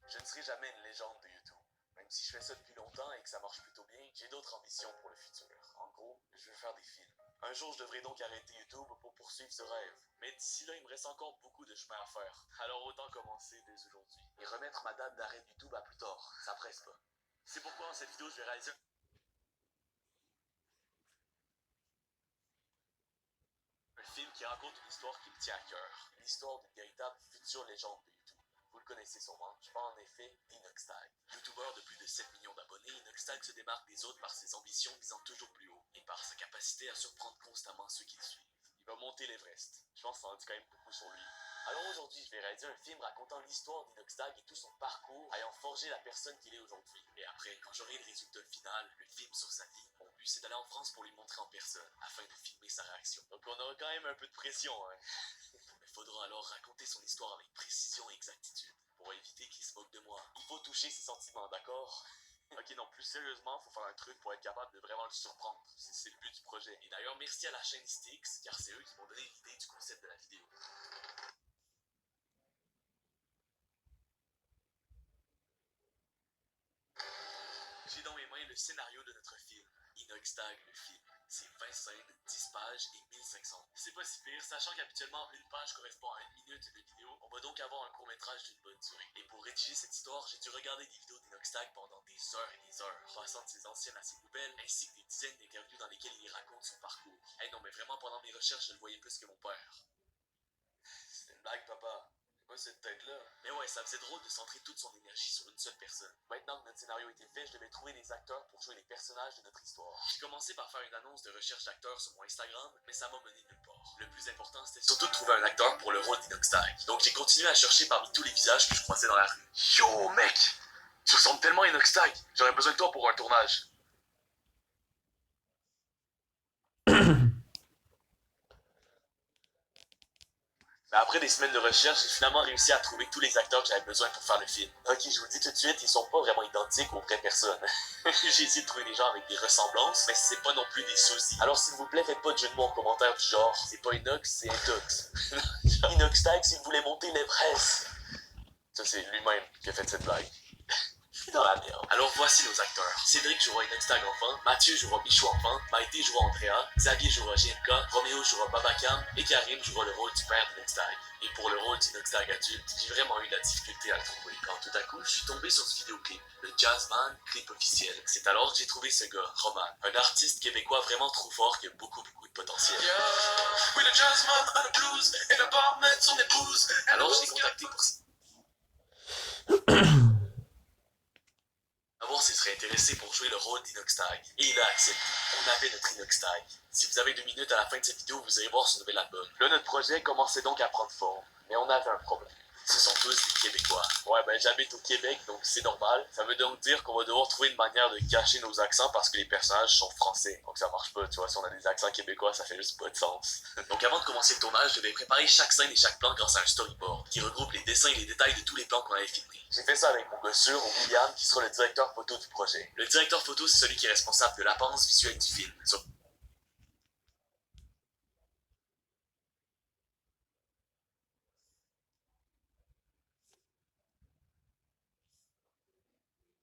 Je ne serai jamais une légende de YouTube. Même si je fais ça depuis longtemps et que ça marche plutôt bien, j'ai d'autres ambitions pour le futur. En gros, je veux faire des films. Un jour, je devrais donc arrêter YouTube pour poursuivre ce rêve. Mais d'ici là, il me reste encore beaucoup de chemin à faire. Alors autant commencer dès aujourd'hui. Et remettre ma date d'arrêt de YouTube à plus tard. Ça presse pas. C'est pourquoi dans cette vidéo, je vais réaliser un film qui raconte une histoire qui me tient à cœur. L'histoire d'une véritable future légende de YouTube. Vous le connaissez sûrement, je parle en effet d'Inoxtag. YouTuber de plus de 7 millions d'abonnés, Inoxtag se démarque des autres par ses ambitions visant toujours plus haut et par sa capacité à surprendre constamment ceux qui le suivent. Il va monter l'Everest. Je pense que ça en dit quand même beaucoup sur lui. Alors aujourd'hui, je vais réaliser un film racontant l'histoire d'Inoxtag et tout son parcours ayant forgé la personne qu'il est aujourd'hui. Et après, quand j'aurai le résultat final, le film sur sa vie, mon but c'est d'aller en France pour lui montrer en personne, afin de filmer sa réaction. Donc on aura quand même un peu de pression, hein. Il faudra alors raconter son histoire avec précision et exactitude, pour éviter qu'il se moque de moi. Il faut toucher ses sentiments, d'accord? Ok, non, plus sérieusement, faut faire un truc pour être capable de vraiment le surprendre. C'est le but du projet. Et d'ailleurs, merci à la chaîne Styx, car c'est eux qui m'ont donné l'idée du concept de la vidéo. J'ai dans mes mains le scénario de notre film, Inoxtag le film. C'est 20 scènes, 10 pages et 1500. C'est pas si pire, sachant qu'habituellement une page correspond à 1 minute de vidéo, on va donc avoir un court-métrage d'une bonne durée. Et pour rédiger cette histoire, j'ai dû regarder des vidéos d'Inoxtag pendant des heures et des heures, passant de ses anciennes à ses nouvelles, ainsi que des dizaines d'interviews dans lesquelles il raconte son parcours. Hey non, mais vraiment pendant mes recherches, je le voyais plus que mon père. C'était une blague, papa. Pas cette tête-là. Mais ouais, ça faisait drôle de centrer toute son énergie sur une seule personne. Maintenant que notre scénario était fait, je devais trouver des acteurs pour jouer les personnages de notre histoire. J'ai commencé par faire une annonce de recherche d'acteurs sur mon Instagram, mais ça m'a mené nulle part. Le plus important, c'était surtout de trouver un acteur pour le rôle d'Inoxtag. Donc j'ai continué à chercher parmi tous les visages que je croisais dans la rue. Yo, mec! Tu ressembles tellement à Inoxtag. J'aurais besoin de toi pour un tournage. Mais après des semaines de recherche, j'ai finalement réussi à trouver tous les acteurs que j'avais besoin pour faire le film. Ok, je vous le dis tout de suite, ils sont pas vraiment identiques aux vraies personnes. J'ai essayé de trouver des gens avec des ressemblances, mais c'est pas non plus des sosies. Alors s'il vous plaît, faites pas de jeu de mots en commentaire du genre, c'est pas Inox, c'est Intox. Inoxtag s'il voulait monter l'Everest. Ça c'est lui-même qui a fait cette blague. Dans la merde. Alors voici nos acteurs. Cédric jouera Inoxtag enfant, Mathieu jouera Michou enfant, Maïté jouera Andrea, Xavier jouera GMK, Roméo jouera Babacam et Karim jouera le rôle du père d'Inoxtag. Et pour le rôle d'Inoxtag adulte, j'ai vraiment eu de la difficulté à le trouver. Quand tout à coup, je suis tombé sur ce vidéoclip, le Jazzman clip officiel. C'est alors que j'ai trouvé ce gars, Roman, un artiste québécois vraiment trop fort qui a beaucoup de potentiel. Yeah, oui, le Jazzman a le blues et le barman son épouse. Alors je l'ai contacté pour savoir s'il serait intéressé pour jouer le rôle d'Inoxtag. Et il a accepté. On avait notre Inoxtag. Si vous avez 2 minutes à la fin de cette vidéo, vous irez voir son nouvel album. Là, notre projet commençait donc à prendre forme. Mais on avait un problème. Ce sont tous des Québécois. Ouais, ben j'habite au Québec, donc c'est normal. Ça veut donc dire qu'on va devoir trouver une manière de cacher nos accents parce que les personnages sont français. Donc ça marche pas, tu vois, si on a des accents québécois, ça fait juste pas de sens. Donc avant de commencer le tournage, je devais préparer chaque scène et chaque plan grâce à un storyboard qui regroupe les dessins et les détails de tous les plans qu'on avait filmés. J'ai fait ça avec mon gars sûr, William, qui sera le directeur photo du projet. Le directeur photo, c'est celui qui est responsable de l'apparence visuelle du film.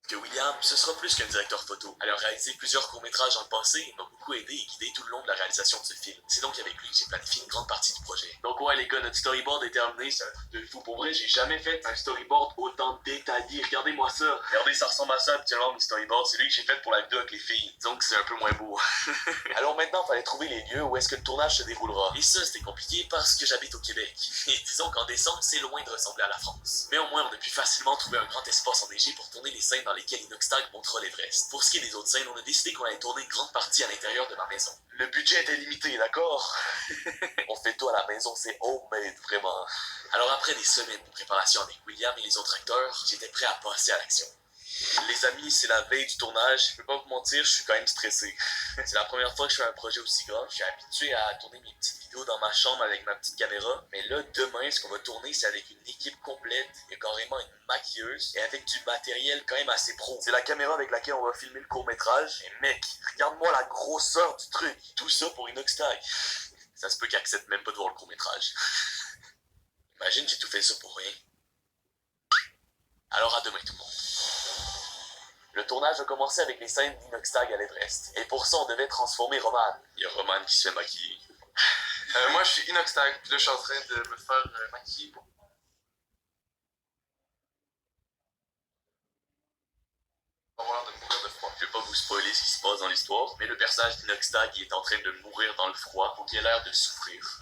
Que William, ce sera plus qu'un directeur photo. Elle a réalisé plusieurs courts-métrages dans le passé et m'a beaucoup aidé et guidé tout le long de la réalisation de ce film. C'est donc avec lui que j'ai planifié une grande partie du projet. Donc ouais les gars, notre storyboard est terminé, c'est un truc de fou. Pour vrai, j'ai jamais fait un storyboard autant détaillé. Regardez-moi ça. Regardez, ça ressemble à ça habituellement mes storyboards. C'est lui que j'ai fait pour la vidéo avec les filles. Donc c'est un peu moins beau. Alors maintenant, il fallait trouver les lieux où est-ce que le tournage se déroulera. Et ça, c'était compliqué parce que j'habite au Québec. Et disons qu'en décembre, c'est loin de ressembler à la France. Mais au moins, on a pu facilement trouver un grand espace enneigé pour tourner les scènes dans lesquelles Inoxtag montera l'Everest. Pour ce qui est des autres scènes, on a décidé qu'on allait tourner une grande partie à l'intérieur de ma maison. Le budget était limité, d'accord? On fait tout à la maison, c'est homemade, vraiment. Alors après des semaines de préparation avec William et les autres acteurs, j'étais prêt à passer à l'action. Les amis, c'est la veille du tournage. Je peux pas vous mentir, je suis quand même stressé. C'est la première fois que je fais un projet aussi grand. Je suis habitué à tourner mes petites vidéos dans ma chambre avec ma petite caméra. Mais là, demain, ce qu'on va tourner, c'est avec une équipe complète. Il y a carrément une maquilleuse et avec du matériel quand même assez pro. C'est la caméra avec laquelle on va filmer le court-métrage. Et mec, regarde-moi la grosseur du truc. Tout ça pour Inoxtag. Ça se peut qu'il accepte même pas de voir le court-métrage. Imagine, j'ai tout fait ça pour rien. Alors à demain tout le monde. Le tournage a commencé avec les scènes d'Inoxtag à l'Everest. Et pour ça, on devait transformer Roman. Il y a Roman qui se fait maquiller. Moi, je suis Inoxtag, puis là, je suis en train de me faire maquiller pour avoir l'air de mourir de froid. Je vais pas vous spoiler ce qui se passe dans l'histoire, mais le personnage d'Inoxtag est en train de mourir dans le froid pour qu'il ait l'air de souffrir.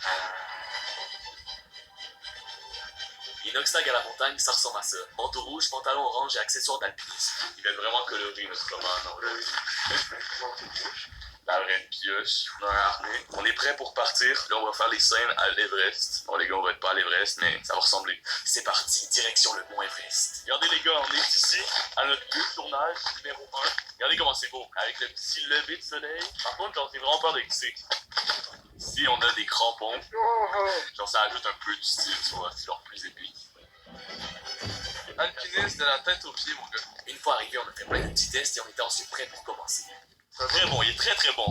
Inoxtag à la montagne, ça ressemble à ça. Manteau rouge, pantalon orange et accessoires d'alpinisme. Ils viennent vraiment colorer notre roman. La vraie pioche, on a un harnais. On est prêt pour partir. Là, on va faire les scènes à l'Everest. Bon, les gars, on va être pas à l'Everest, mais ça va ressembler. C'est parti, direction le mont Everest. Regardez, les gars, on est ici, à notre lieu de tournage numéro 1. Regardez comment c'est beau, avec le petit lever de soleil. Par contre, j'en ai vraiment peur de glisser. Ici, on a des crampons. Genre, ça ajoute un peu du style, tu vois, c'est genre plus épique. Alpiniste de la tête aux pieds, mon gars. Une fois arrivé, on a fait plein de petits tests et on était ensuite prêt pour commencer. C'est très bon, il est très très bon.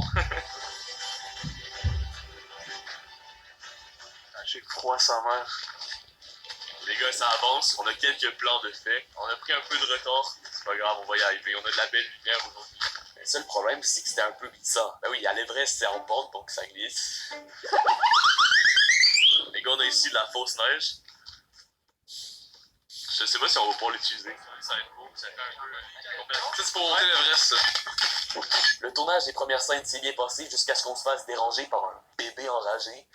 J'ai froid sa mère. Les gars, ça avance, on a quelques plans de fait. On a pris un peu de retard, c'est pas grave, on va y arriver. On a de la belle lumière aujourd'hui. Le seul problème, c'est que c'était un peu glissant. Ben oui, à l'Everest, c'est en pente, donc ça glisse. Les gars, on a ici de la fausse neige. Je sais pas si on va pouvoir l'utiliser. Ça va être beau, ça fait un peu... Ça, c'est pour monter l'Everest, ça. Le tournage des premières scènes s'est bien passé jusqu'à ce qu'on se fasse déranger par un bébé enragé.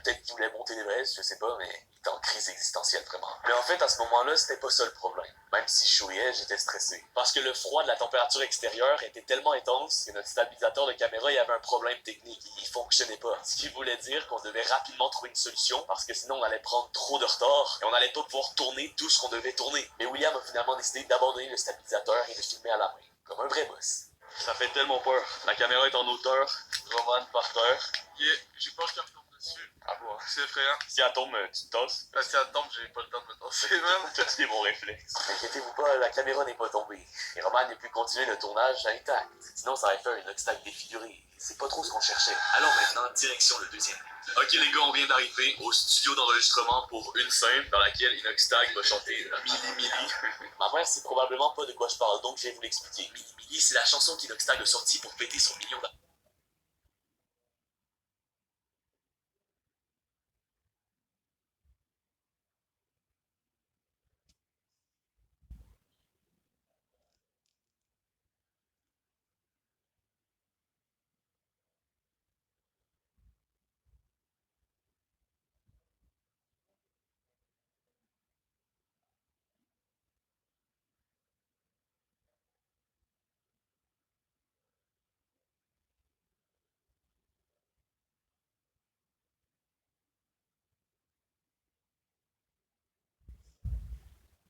Peut-être qu'il voulait monter l'Everest, je sais pas, mais il était en crise existentielle vraiment. Mais en fait, à ce moment-là, c'était pas ça le problème. Même si je souriais, j'étais stressé. Parce que le froid de la température extérieure était tellement intense que notre stabilisateur de caméra, il avait un problème technique. Il fonctionnait pas. Ce qui voulait dire qu'on devait rapidement trouver une solution parce que sinon on allait prendre trop de retard et on allait pas pouvoir tourner tout ce qu'on devait tourner. Mais William a finalement décidé d'abandonner le stabilisateur et de filmer à la main. Comme un vrai boss. Ça fait tellement peur. La caméra est en hauteur, Roman par terre. Yeah, j'ai peur qu'elle me tombe dessus. Ah bon? C'est effrayant. Si elle tombe, tu te tasses. Parce qu'elle tombe, j'ai pas le temps de me tasser, même. T'as-tu des bons réflexes? Inquiétez-vous pas, la caméra n'est pas tombée. Et Roman a pu continuer le tournage intact. Sinon, ça aurait fait un obstacle défiguré. C'est pas trop ce qu'on cherchait. Allons maintenant, direction le deuxième. Ok les gars, on vient d'arriver au studio d'enregistrement pour une scène dans laquelle Inoxtag va chanter Mili Mili. Ma mère sait probablement pas de quoi je parle, donc je vais vous l'expliquer. Mili Mili, c'est la chanson qu'Inoxtag a sortie pour fêter son million d'abonnés.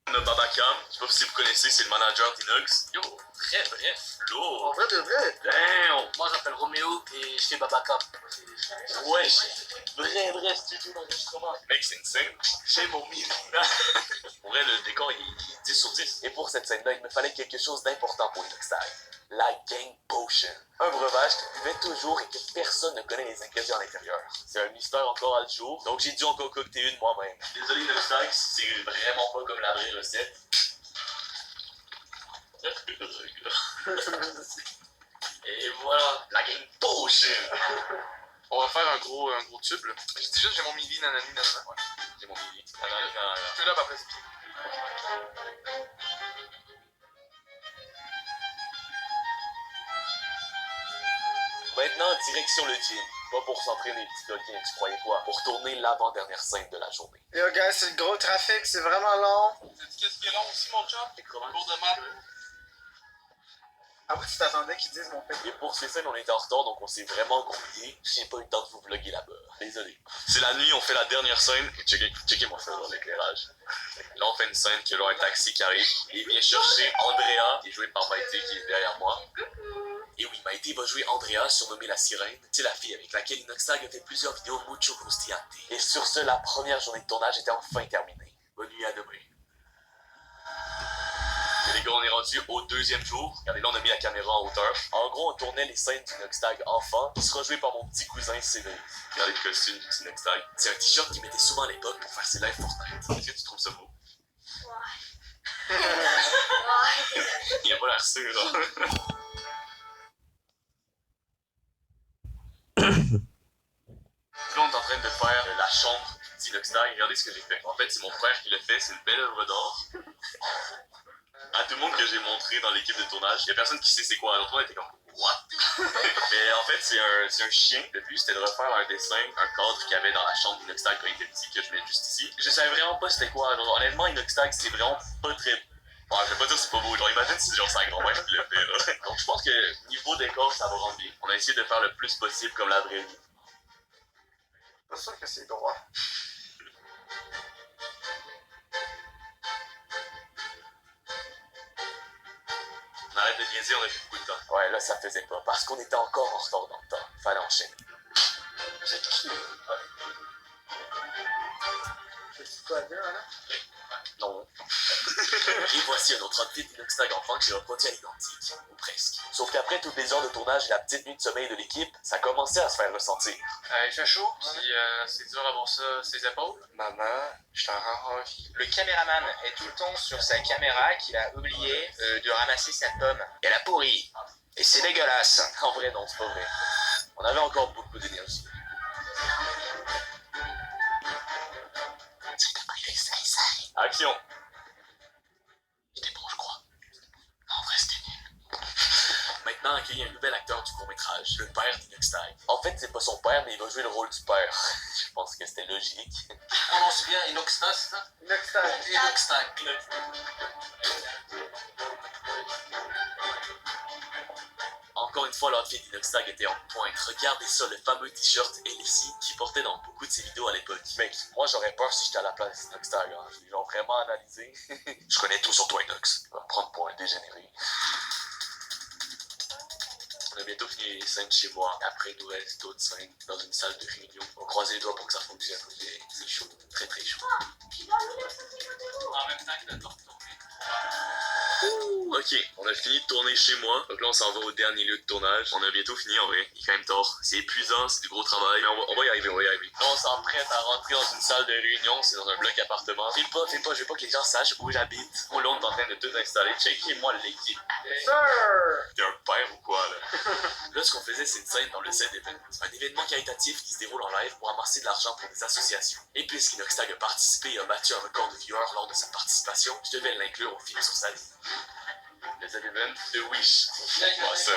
On a Babacam, je sais pas si vous connaissez, c'est le manager d'Inox. Yo, très bref, lourd. En vrai de vrai. Damn! Moi, je m'appelle Roméo et je fais Babacar. Ouais, vrai studio d'enregistrement. Mec, c'est une scène. J'ai mon mille. Pour vrai, le décor, il est 10 sur 10. Et pour cette scène-là, il me fallait quelque chose d'important pour Inoxtag. La Gang Potion. Un breuvage qui buvait toujours et que personne ne connaît les ingrédients à l'intérieur. C'est un mystère encore à ce jour, donc j'ai dû en concocter une moi-même. Désolé Inoxtag, c'est vraiment pas comme la vraie recette. Et voilà, la Gang Potion. On va faire un gros tube, là. J'ai dit juste, j'ai mon mili, nanani, nanana. Ouais, j'ai mon mini. Je là, après, c'est fini. Maintenant, direction le gym. Pas pour s'entraîner, petit coquin, tu croyais quoi? Pour tourner l'avant-dernière scène de la journée. Yo guys, c'est le gros trafic, c'est vraiment long. Sais-tu qu'est-ce qui est long aussi, mon chum? Cours de maths. Ah oui, tu t'attendais qu'ils disent mon père. Et pour ces scènes, on était en retard, donc on s'est vraiment grouillé. J'ai pas eu le temps de vous vlogger là-bas. Désolé. C'est la nuit, on fait la dernière scène. Checkez-moi ça dans l'éclairage. Là, on fait une scène que là, un taxi qui arrive. Il vient chercher Andrea, qui est joué par Maïté, qui est derrière moi. Et oui, Maïté va jouer Andrea, surnommée la sirène. C'est la fille avec laquelle Inoxtag a fait plusieurs vidéos mucho croustillantes. Et sur ce, la première journée de tournage était enfin terminée. Bonne nuit, à demain. Et les gars, Là, on est rendu au deuxième jour. Regardez, là, on a mis la caméra en hauteur. En gros, on tournait les scènes d'Inoxtag enfant, qui sera joué par mon petit cousin Cédric. Regardez le costume du petit Inoxtag. C'est un t-shirt qu'il mettait souvent à l'époque pour faire ses lives Fortnite. Est-ce que tu trouves ça beau? Ouais. Il a pas l'air sûr, là. Là, on est en train de faire la chambre du Inoxtag. Regardez ce que j'ai fait. En fait, c'est mon frère qui l'a fait. C'est une belle œuvre d'art. À tout le monde que j'ai montré dans l'équipe de tournage, il y a personne qui sait c'est quoi. Alors, tout le monde était comme what? Mais en fait, c'est un chien. Le but, c'était de refaire un dessin, un cadre qu'il y avait dans la chambre d'Inoxtag quand il était petit, que je mets juste ici. Je savais vraiment pas c'était quoi. Genre, honnêtement, Inoxtag, c'est vraiment pas très. Ouais, je vais pas dire que c'est pas beau. Genre, imagine si c'est genre sa grand-mère qui l'a fait, là. Donc, je pense que niveau décor, ça va rendre bien. On a essayé de faire le plus possible comme la vraie vie. Pas sûr que c'est droit. On arrête de niaiser, on a plus beaucoup de temps. Ouais, là, ça faisait pas. Parce qu'on était encore en retard dans le temps. Fallait enchaîner. J'ai qui? C'est quoi bien, là? Non. Et voici un autre outfit d'Inoxtag enfant que j'ai reproduit à l'identique. Ou presque. Sauf qu'après toutes les heures de tournage et la petite nuit de sommeil de l'équipe, ça commençait à se faire ressentir. Il fait chaud, puis c'est dur d'avoir ça ses épaules. Maman, je t'en rends envie. Le caméraman est tout le temps sur sa caméra qu'il a oublié de ramasser sa pomme. Elle a pourri. Et c'est dégueulasse. En vrai, non, c'est pas vrai. On avait encore beaucoup d'énergie. Action! C'était bon, je crois. En vrai, c'était nul. Maintenant, accueillir un nouvel acteur du court-métrage, le père d'Inoxtag. En fait, c'est pas son père, mais il va jouer le rôle du père. Je pense que c'était logique. On prononce bien Inoxtag, c'est ça? Inoxtag. Inoxtag. Encore une fois, l'outfit d'Inoxtag était en pointe. Regardez ça, le fameux t-shirt LC qu'il portait dans beaucoup de ses vidéos à l'époque. Mec, moi j'aurais peur si j'étais à la place d'Inoxtag. Hein. Je l'ai genre vraiment analysé. Je connais tout sur toi, Inox. Va me prendre pour un dégénéré. On a bientôt fini les scènes chez moi. Après, il nous reste d'autres scènes dans une salle de réunion. On croise les doigts pour que ça fonctionne. C'est chaud, très très chaud. En même temps que le tourné. Ok, on a fini de tourner chez moi. Donc là, on s'en va au dernier lieu de tournage. On a bientôt fini en vrai. Il est quand même tard. C'est épuisant, c'est du gros travail. Mais on va y arriver, on va y arriver. Là, on s'emprête à rentrer dans une salle de réunion. C'est dans un bloc appartement. File pas, je veux pas que les gens sachent où j'habite. Là, on est en train de tout installer. Checkez-moi l'équipe. Sir! T'es un père ou quoi, là? Là, ce qu'on faisait, c'est une scène dans le Z-Event. Un événement caritatif qui se déroule en live pour amasser de l'argent pour des associations. Et puisqu'Inoxtag a participé et a battu un record de viewers lors de sa participation, je devais l'inclure au film sur sa vie. Le Z-Event de Wish. Awesome.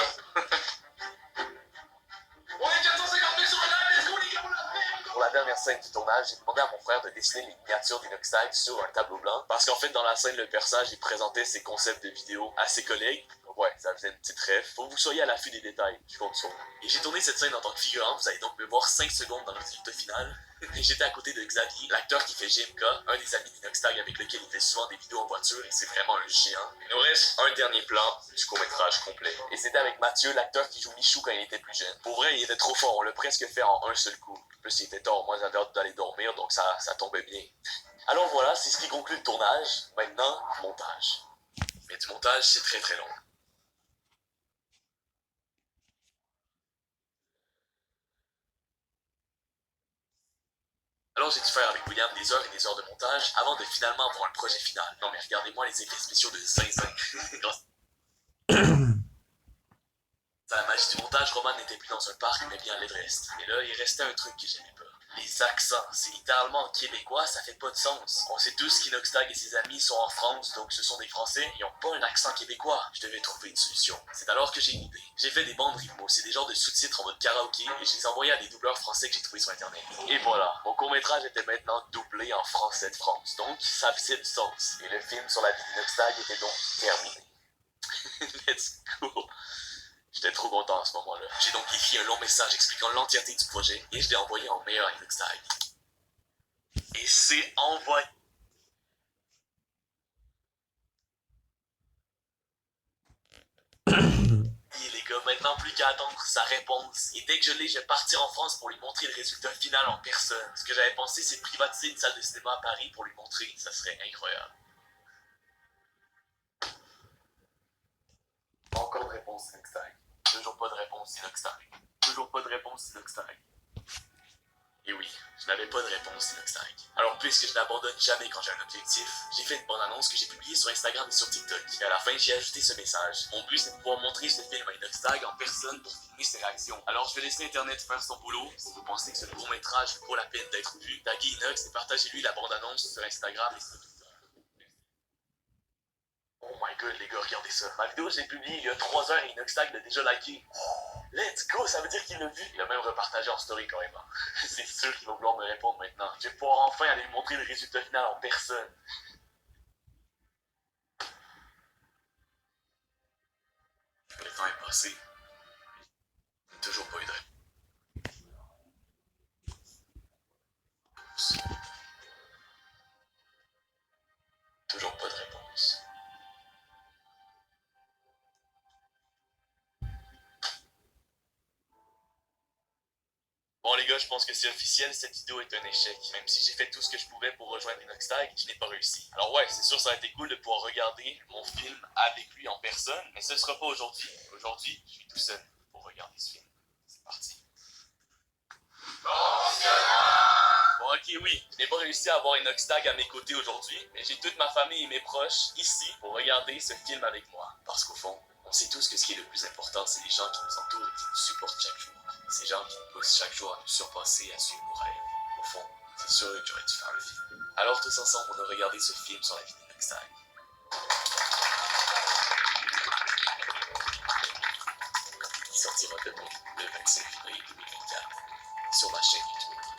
On est 450 000 sur le live, let's go les gars, on l'a fait! Pour la dernière scène du tournage, j'ai demandé à mon frère de dessiner les miniatures d'Inoxtag sur un tableau blanc. Parce qu'en fait, dans la scène, le personnage, il présentait ses concepts de vidéo à ses collègues. Donc ouais, ça faisait une petite rêve. Faut que vous soyez à l'affût des détails. Je compte sur vous. Et j'ai tourné cette scène en tant que figurant. Vous allez donc me voir 5 secondes dans le résultat final. Et j'étais à côté de Xavier, l'acteur qui fait GMK, un des amis d'Inoxtag avec lequel il fait souvent des vidéos en voiture, et c'est vraiment un géant. Il nous reste un dernier plan du court-métrage complet. Et c'était avec Mathieu, l'acteur qui joue Michou quand il était plus jeune. Pour vrai, il était trop fort, on l'a presque fait en un seul coup. En plus, il était tard, moi j'avais hâte d'aller dormir, donc ça tombait bien. Alors voilà, c'est ce qui conclut le tournage. Maintenant, montage. Mais du montage, c'est très très long. Alors j'ai dû faire avec William des heures et des heures de montage avant de finalement avoir un projet final. Non mais regardez-moi les effets spéciaux de zinzin. Grâce à la magie du montage, Roman n'était plus dans un parc mais bien à l'Everest. Et là, il restait un truc que j'aimais pas. Les accents, c'est littéralement québécois, ça fait pas de sens. On sait tous qu'Inoxtag et ses amis sont en France, donc ce sont des Français, ils ont pas un accent québécois. Je devais trouver une solution. C'est alors que j'ai une idée. J'ai fait des bandes rythmo, c'est des genres de sous-titres en mode karaoké, et je les ai envoyés à des doubleurs français que j'ai trouvés sur internet. Et voilà, mon court-métrage était maintenant doublé en français de France, donc ça faisait du sens. Et le film sur la vie d'Inoxtag était donc terminé. Let's go! J'étais trop content à ce moment-là. J'ai donc écrit un long message expliquant l'entièreté du projet et je l'ai envoyé en mail à Inoxtag. Et c'est envoyé. Et les gars, maintenant plus qu'à attendre sa réponse. Et dès que je l'ai, je vais partir en France pour lui montrer le résultat final en personne. Ce que j'avais pensé, c'est de privatiser une salle de cinéma à Paris pour lui montrer. Ça serait incroyable. réponse, Inoxtag. Toujours pas de réponse, Inoxtag. Toujours pas de réponse, Inoxtag. Et oui, je n'avais pas de réponse, Inoxtag. Alors puisque je n'abandonne jamais quand j'ai un objectif, j'ai fait une bande-annonce que j'ai publiée sur Instagram et sur TikTok. Et à la fin, j'ai ajouté ce message. Mon but, c'est de pouvoir montrer ce film à Inoxtag en personne pour filmer ses réactions. Alors je vais laisser Internet faire son boulot. Si vous pensez que ce court-métrage vaut la peine d'être vu, taguez Inox et partagez-lui la bande-annonce sur Instagram et sur Twitter. Oh my god, les gars, regardez ça. Ma vidéo, je l'ai publiée il y a 3 heures et Inoxtag l'a déjà liké. Let's go, ça veut dire qu'il l'a vu. Il a même repartagé en story carrément. C'est sûr qu'il va vouloir me répondre maintenant. Je vais pouvoir enfin aller lui montrer le résultat final en personne. Le temps est passé. Toujours pas eu de réponse. Toujours pas de réponse. Bon les gars, je pense que c'est officiel, cette vidéo est un échec. Même si j'ai fait tout ce que je pouvais pour rejoindre Inoxtag, je n'ai pas réussi. Alors ouais, c'est sûr ça a été cool de pouvoir regarder mon film avec lui en personne, mais ce sera pas aujourd'hui. Aujourd'hui, je suis tout seul pour regarder ce film. C'est parti. Bon ok oui, je n'ai pas réussi à avoir Inoxtag à mes côtés aujourd'hui, mais j'ai toute ma famille et mes proches ici pour regarder ce film avec moi. Parce qu'au fond, on sait tous que ce qui est le plus important, c'est les gens qui nous entourent et qui nous supportent chaque jour. Ces gens qui nous poussent chaque jour à nous surpasser, à suivre nos rêves. Au fond, c'est sûr que j'aurais dû faire le film. Alors tous ensemble, on a regardé ce film sur la vie d'Inoxtag. Il sortira demain, le 25 février 2024, sur ma chaîne YouTube.